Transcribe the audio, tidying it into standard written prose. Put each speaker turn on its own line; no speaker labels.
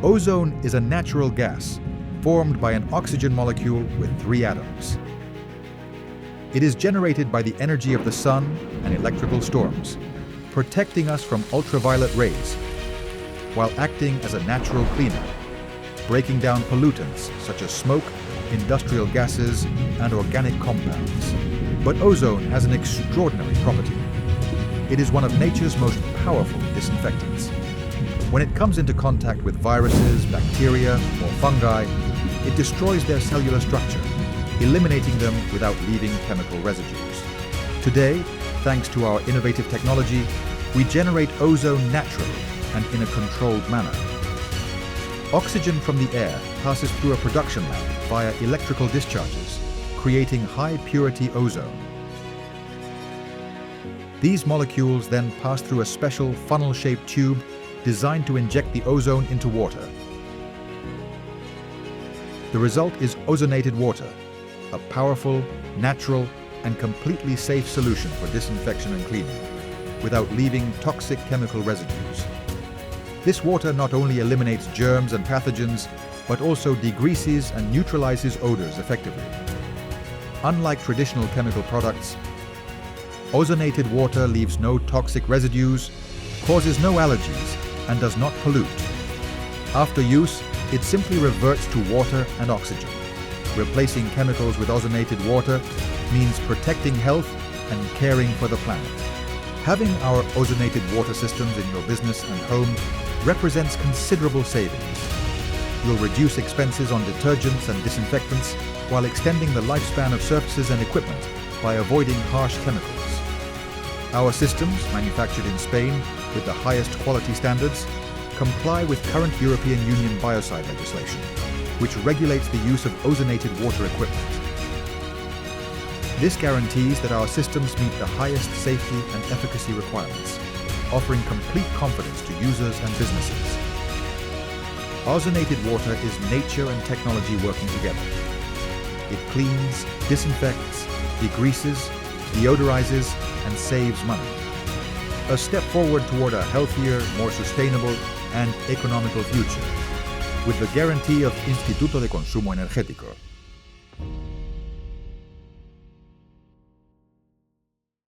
Ozone is a natural gas formed by an oxygen molecule with 3 atoms. It is generated by the energy of the sun and electrical storms, protecting us from ultraviolet rays, while acting as a natural cleaner, breaking down pollutants such as smoke, industrial gases, and organic compounds. But ozone has an extraordinary property. It is one of nature's most powerful disinfectants. When it comes into contact with viruses, bacteria, or fungi, it destroys their cellular structure, eliminating them without leaving chemical residues. Today, thanks to our innovative technology, we generate ozone naturally and in a controlled manner. Oxygen from the air passes through a production lamp via electrical discharges, creating high-purity ozone. These molecules then pass through a special funnel-shaped tube designed to inject the ozone into water. The result is ozonated water, a powerful, natural, and completely safe solution for disinfection and cleaning, without leaving toxic chemical residues. This water not only eliminates germs and pathogens, but also degreases and neutralizes odors effectively. Unlike traditional chemical products, ozonated water leaves no toxic residues, causes no allergies, and does not pollute. After use, it simply reverts to water and oxygen. Replacing chemicals with ozonated water means protecting health and caring for the planet. Having our ozonated water systems in your business and home represents considerable savings. You'll reduce expenses on detergents and disinfectants while extending the lifespan of surfaces and equipment by avoiding harsh chemicals. Our systems, manufactured in Spain with the highest quality standards, comply with current European Union biocide legislation, which regulates the use of ozonated water equipment. This guarantees that our systems meet the highest safety and efficacy requirements, offering complete confidence to users and businesses. Ozonated water is nature and technology working together. It cleans, disinfects, degreases, deodorizes, and saves money. A step forward toward a healthier, more sustainable, and economical future, with the guarantee of Instituto de Consumo Energético.